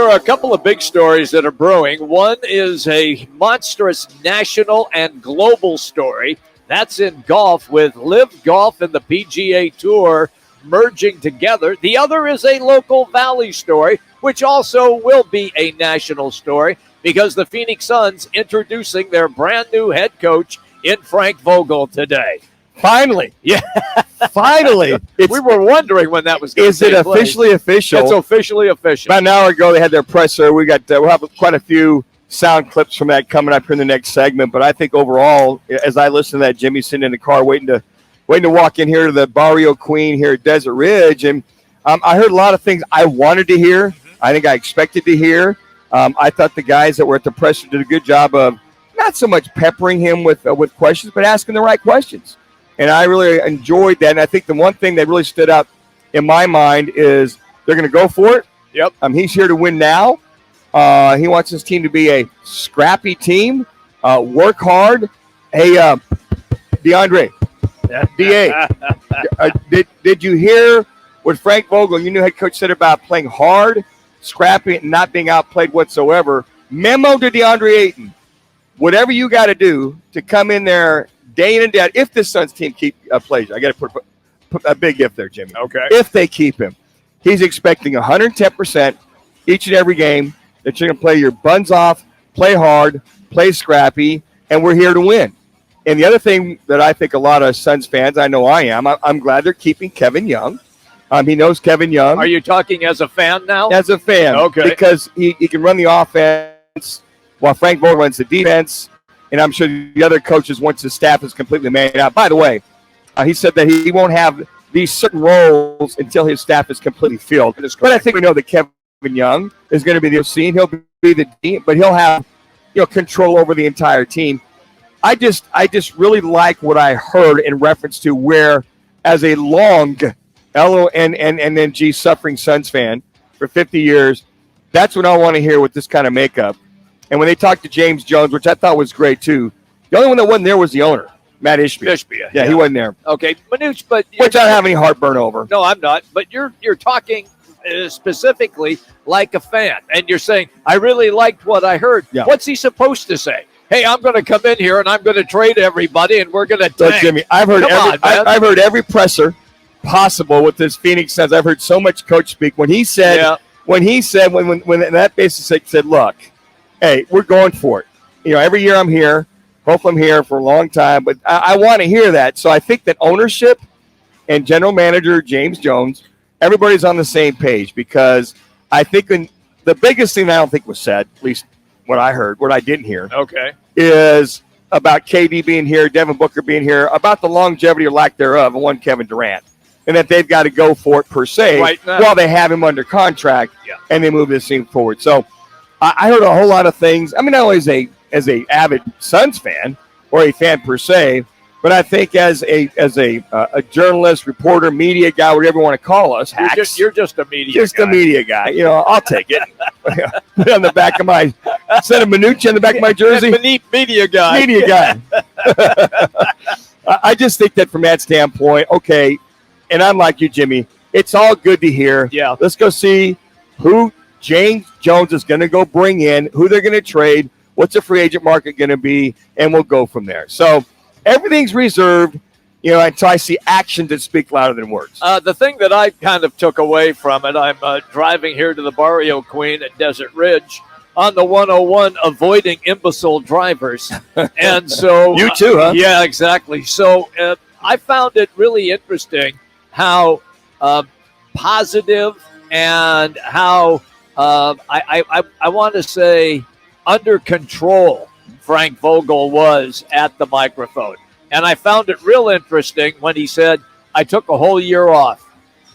are a couple of big stories that are brewing. One is a monstrous national and global story. That's in golf with Live Golf and the PGA Tour merging together. The other is a local Valley story, which also will be a national story because the Phoenix Suns introducing their brand new head coach in Frank Vogel today. Finally. Yeah. Finally. We were wondering when that was going to take place. Is it officially official? It's officially official. About an hour ago, they had their presser. We'll have quite a few sound clips from that coming up here in the next segment. But I think overall, as I listen to that, Jimmy sitting in the car waiting to walk in here to the Barrio Queen here at Desert Ridge. And I heard a lot of things I wanted to hear. I think I expected to hear. I thought the guys that were at the presser did a good job of not so much peppering him with questions, but asking the right questions. And I really enjoyed that. And I think the one thing that really stood out in my mind is they're going to go for it. Yep. He's here to win now. He wants his team to be a scrappy team, work hard. Hey, DeAndre, DA, did you hear what Frank Vogel, your new head coach, said about playing hard, scrappy, and not being outplayed whatsoever? Memo to DeAndre Ayton. Whatever you got to do to come in there day in and day out, if the Suns team plays, I got to put a big if there, Jimmy. Okay. If they keep him, he's expecting 110% each and every game that you're going to play your buns off, play hard, play scrappy, and we're here to win. And the other thing that I think a lot of Suns fans, I know I am, I'm glad they're keeping Kevin Young. He knows Kevin Young. Are you talking as a fan now? As a fan. Okay. Because he can run the offense while Frank Vogel runs the defense. And I'm sure the other coaches, once his staff is completely made out. By the way, he said that he won't have these certain roles until his staff is completely filled. But I think we know that Kevin Young is going to be the scene. He'll be the team, but he'll have control over the entire team. I just really like what I heard in reference to where, as a long LONNNG suffering Suns fan for 50 years, that's what I want to hear with this kind of makeup. And when they talked to James Jones, which I thought was great too, the only one that wasn't there was the owner, Matt Ishbia. Yeah, he wasn't there. Okay, Manuch, but which I don't have any heartburn over. No, I'm not. But you're talking specifically like a fan, and you're saying I really liked what I heard. Yeah. What's he supposed to say? Hey, I'm going to come in here and I'm going to trade everybody, and we're going to tank. Look, Jimmy, I've heard every presser possible with this Phoenix Suns. I've heard so much coach speak when he said when that basis said, look, hey, we're going for it. Every year I'm here. Hopefully I'm here for a long time, but I want to hear that. So I think that ownership and general manager James Jones, everybody's on the same page, because I think the biggest thing I don't think was said, at least what I heard, what I didn't hear, is about KD being here, Devin Booker being here, about the longevity or lack thereof of one Kevin Durant, and that they've got to go for it per se while they have him under contract and they move this thing forward. So I heard a whole lot of things. I mean, not only as a avid Suns fan or a fan per se, but I think as a journalist, reporter, media guy, whatever you want to call us, you're just a media guy. A media guy. I'll take it. Put it on the back of my instead of Manuch on the back of my jersey. Media guy. Media guy. I just think that from that standpoint, okay, and I'm like you, Jimmy, it's all good to hear. Yeah. Let's go see who James Jones is going to go bring in, who they're going to trade, what's the free agent market going to be, and we'll go from there. So everything's reserved, until I see actions that speak louder than words. The thing that I kind of took away from it, I'm driving here to the Barrio Queen at Desert Ridge on the 101, avoiding imbecile drivers. And so you too, huh? Yeah, exactly. So I found it really interesting how positive and how I want to say under control Frank Vogel was at the microphone. And I found it real interesting when he said, I took a whole year off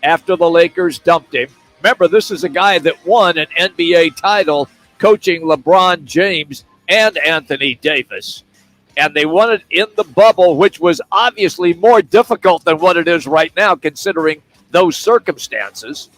after the Lakers dumped him. Remember, this is a guy that won an NBA title coaching LeBron James and Anthony Davis. And they won it in the bubble, which was obviously more difficult than what it is right now, considering those circumstances.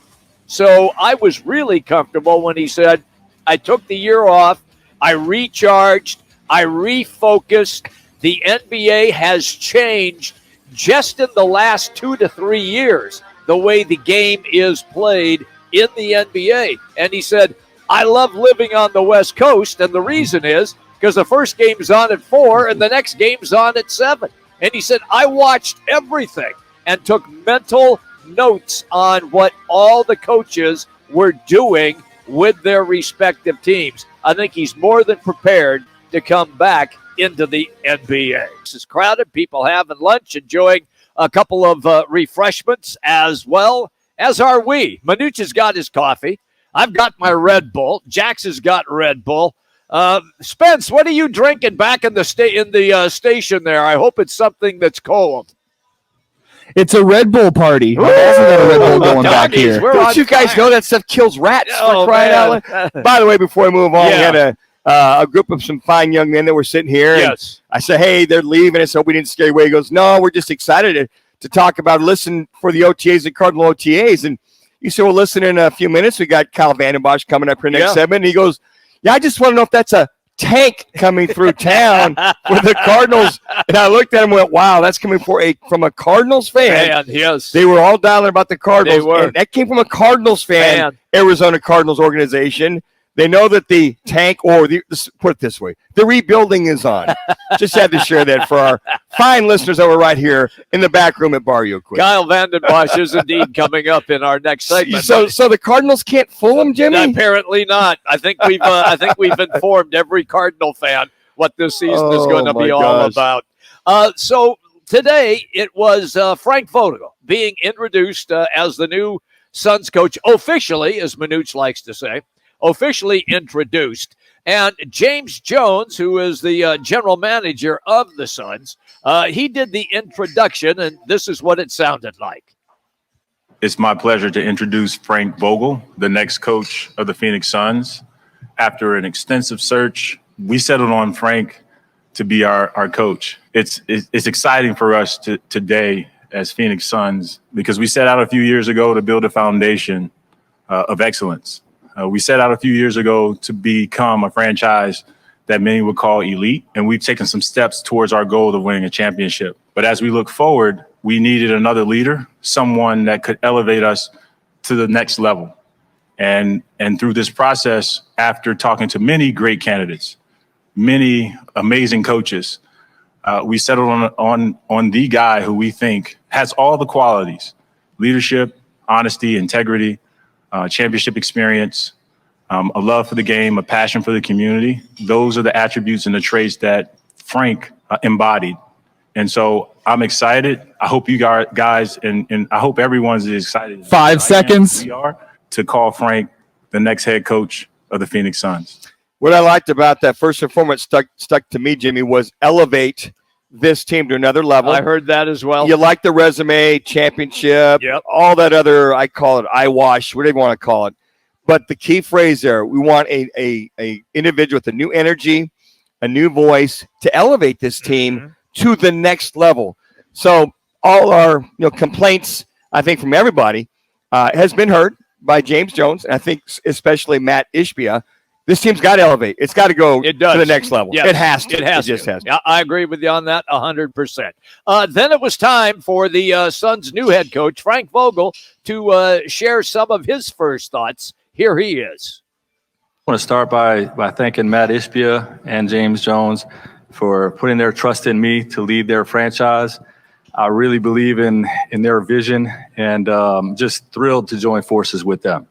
So I was really comfortable when he said, I took the year off, I recharged, I refocused. The NBA has changed just in the last 2 to 3 years, the way the game is played in the NBA. And he said, I love living on the West Coast, and the reason is because the first game's on at 4 and the next game's on at 7. And he said, I watched everything and took mental notes on what all the coaches were doing with their respective teams. I think he's more than prepared to come back into the NBA. It's crowded, people having lunch, enjoying a couple of refreshments as well, as are we. Manuch has got his coffee. I've got my Red Bull. Jax has got Red Bull. Spence, what are you drinking back in the station there? I hope it's something that's cold. It's a Red Bull party. Ooh, got a Red Bull going back here. Don't you guys know that stuff kills rats? For crying out loud? By the way, before we move on, we had a group of some fine young men that were sitting here. Yes. I said, hey, they're leaving. I said, we didn't scare you away. He goes, no, we're just excited to talk about, listen for the OTAs and Cardinal OTAs. And you said, well, listen, in a few minutes, we got Kyle Vandenbosch coming up here next segment. And he goes, yeah, I just want to know if that's a tank coming through town for the Cardinals. And I looked at him and went, wow, that's coming from a Cardinals fan. Yes. They were all dialing about the Cardinals. They were. And that came from a Cardinals fan. Arizona Cardinals organization. They know that the tank, let's put it this way, the rebuilding is on. Just had to share that for our fine listeners that were right here in the back room at Barrio Quick. Kyle Vandenbosch is indeed coming up in our next segment. So the Cardinals can't fool him, Jimmy? Apparently not. I think we've informed every Cardinal fan what this season is going to be all about. So today it was Frank Vogel being introduced as the new Suns coach, officially, as Manuch likes to say. Officially introduced. And James Jones, who is the general manager of the Suns, he did the introduction, and this is what it sounded like. It's my pleasure to introduce Frank Vogel, the next coach of the Phoenix Suns. After an extensive search, we settled on Frank to be our coach. It's exciting for us today as Phoenix Suns because we set out a few years ago to build a foundation of excellence. We set out a few years ago to become a franchise that many would call elite, and we've taken some steps towards our goal of winning a championship. But as we look forward, we needed another leader, someone that could elevate us to the next level. And through this process, after talking to many great candidates, many amazing coaches, we settled on the guy who we think has all the qualities: leadership, honesty, integrity, championship experience, a love for the game, a passion for the community. Those are the attributes and the traits that Frank embodied. And so I'm excited. I hope you guys and I hope everyone's as excited. 5 seconds. We are to call Frank the next head coach of the Phoenix Suns. What I liked about that, first and foremost, stuck to me, Jimmy, was elevate this team to another level. I heard that as well. You like the resume, championship, all that other, I call it eyewash, whatever you want to call it. But the key phrase there, we want a individual with a new energy, a new voice to elevate this team to the next level. So all our complaints, I think, from everybody has been heard by James Jones, and I think especially Matt Ishbia. This team's got to elevate. It's got to go to the next level. Yes, it has to. It just has to. I agree with you on that 100%. Then it was time for the Suns' new head coach, Frank Vogel, to share some of his first thoughts. Here he is. I want to start by thanking Matt Ishbia and James Jones for putting their trust in me to lead their franchise. I really believe in their vision and just thrilled to join forces with them.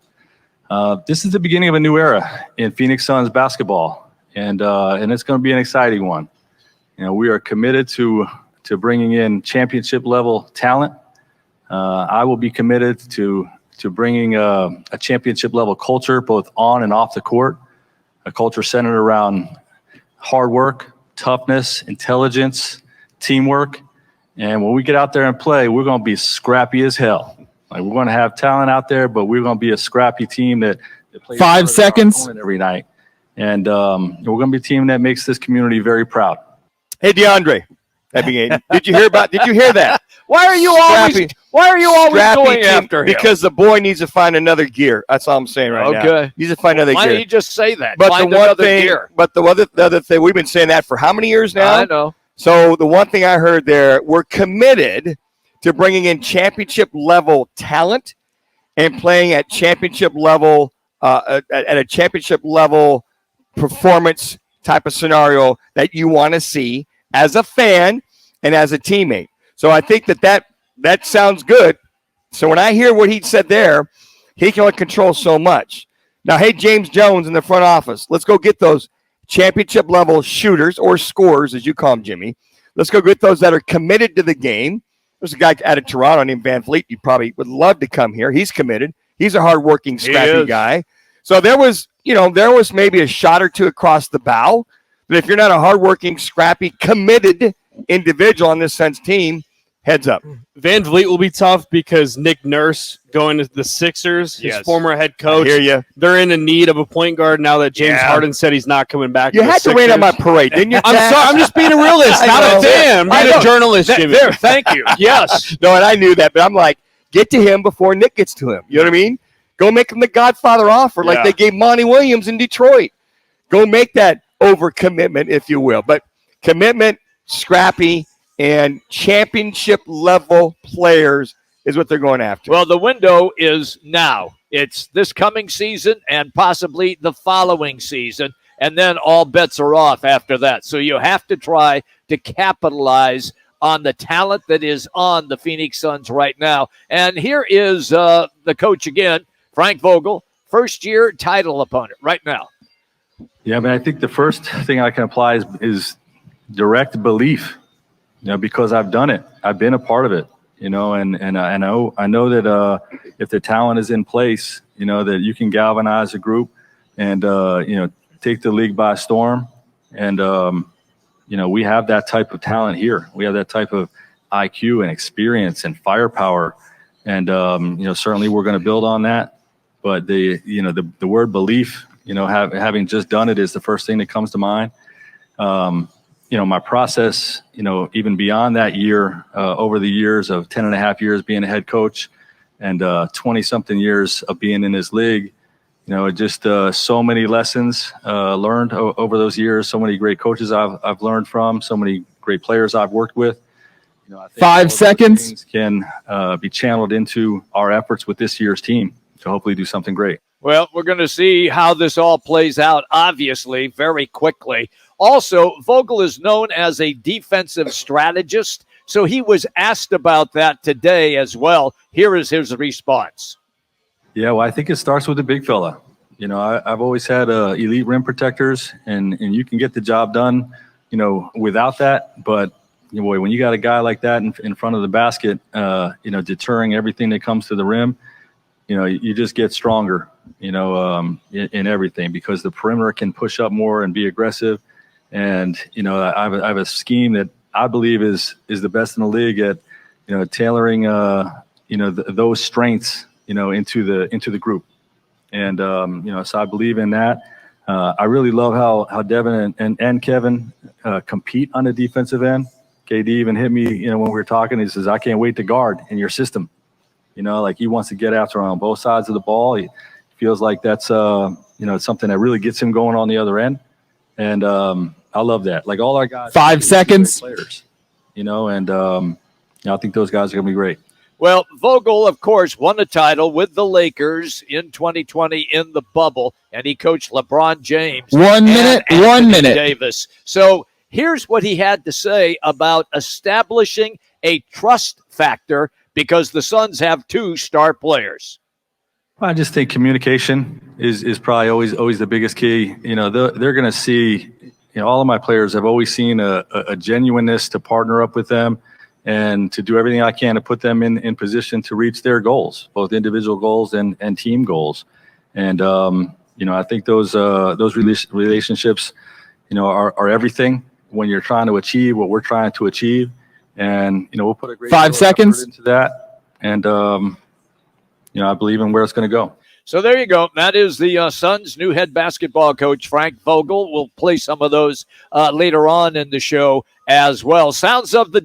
This is the beginning of a new era in Phoenix Suns basketball, and it's going to be an exciting one. We are committed to bringing in championship level talent. I will be committed to bringing a championship level culture, both on and off the court, a culture centered around hard work, toughness, intelligence, teamwork. And when we get out there and play, we're going to be scrappy as hell. Like, we're going to have talent out there, but we're going to be a scrappy team that plays 5 seconds every night. And we're going to be a team that makes this community very proud. Hey, DeAndre, did you hear that? Why are you always going after him? Because the boy needs to find another gear. That's all I'm saying right now. Okay. He needs to find another gear. Why don't you just say that? But the other thing, we've been saying that for how many years now? I know. So the one thing I heard there, we're committed to bringing in championship level talent and playing at championship level at a championship level performance type of scenario that you want to see as a fan and as a teammate. So I think that sounds good. So when I hear what he said there, he can only control so much. Now, hey, James Jones in the front office, let's go get those championship level shooters or scorers, as you call them, Jimmy. Let's go get those that are committed to the game. There's a guy out of Toronto named Van Fleet. You probably would love to come here. He's committed. He's a hardworking, scrappy guy. So there was maybe a shot or two across the bow. But if you're not a hardworking, scrappy, committed individual on this Suns team, heads up. Van Vliet will be tough because Nick Nurse going to the Sixers, his former head coach. I hear you. They're in a need of a point guard now that James Harden said he's not coming back. You had to rain on my parade, didn't you? I'm sorry. I'm just being a realist, not a fan. I'm being a journalist, Jimmy. There, thank you. Yes. No, and I knew that, but I'm like, get to him before Nick gets to him. You know what I mean? Go make him the Godfather offer like they gave Monty Williams in Detroit. Go make that overcommitment, if you will. But commitment, scrappy, and championship-level players is what they're going after. Well, the window is now. It's this coming season and possibly the following season, and then all bets are off after that. So you have to try to capitalize on the talent that is on the Phoenix Suns right now. And here is the coach again, Frank Vogel, first-year title opponent right now. Yeah, I mean, I think the first thing I can apply is direct belief. Because I've done it, I've been a part of it, and I know that if the talent is in place, that you can galvanize a group and, take the league by storm. And, we have that type of talent here. We have that type of IQ and experience and firepower. And, certainly we're going to build on that. But the word belief, having just done it is the first thing that comes to mind. My process, even beyond that year, over the years of 10 and a half years being a head coach and 20-something years of being in this league, just so many lessons learned over those years, so many great coaches I've learned from, so many great players I've worked with. I think 5 seconds can be channeled into our efforts with this year's team to hopefully do something great. Well, we're going to see how this all plays out, obviously, very quickly. Also, Vogel is known as a defensive strategist, so he was asked about that today as well. Here is his response. Yeah, well, I think it starts with the big fella. I've always had elite rim protectors, and you can get the job done, without that. But, boy, when you got a guy like that in front of the basket, deterring everything that comes to the rim, you just get stronger, in everything because the perimeter can push up more and be aggressive. And, I have a scheme that I believe is the best in the league at, tailoring, those strengths, into the group. And, so I believe in that. I really love how Devin and Kevin compete on the defensive end. KD even hit me, when we were talking, he says, I can't wait to guard in your system. He wants to get after on both sides of the ball. He feels like that's, something that really gets him going on the other end. And I love that. Like all our guys. 5 seconds. Players, and I think those guys are going to be great. Well, Vogel, of course, won a title with the Lakers in 2020 in the bubble, and he coached LeBron James. 1 minute, and 1 minute. Davis. So here's what he had to say about establishing a trust factor because the Suns have 2 star players. I just think communication is probably always the biggest key. They're going to see, all of my players have always seen a genuineness to partner up with them and to do everything I can to put them in position to reach their goals, both individual goals and team goals. And, I think those relationships, are everything when you're trying to achieve what we're trying to achieve. And, we'll put a great 5 seconds into that. And, I believe in where it's going to go. So there you go. That is the Suns' new head basketball coach, Frank Vogel. We'll play some of those later on in the show as well. Sounds of the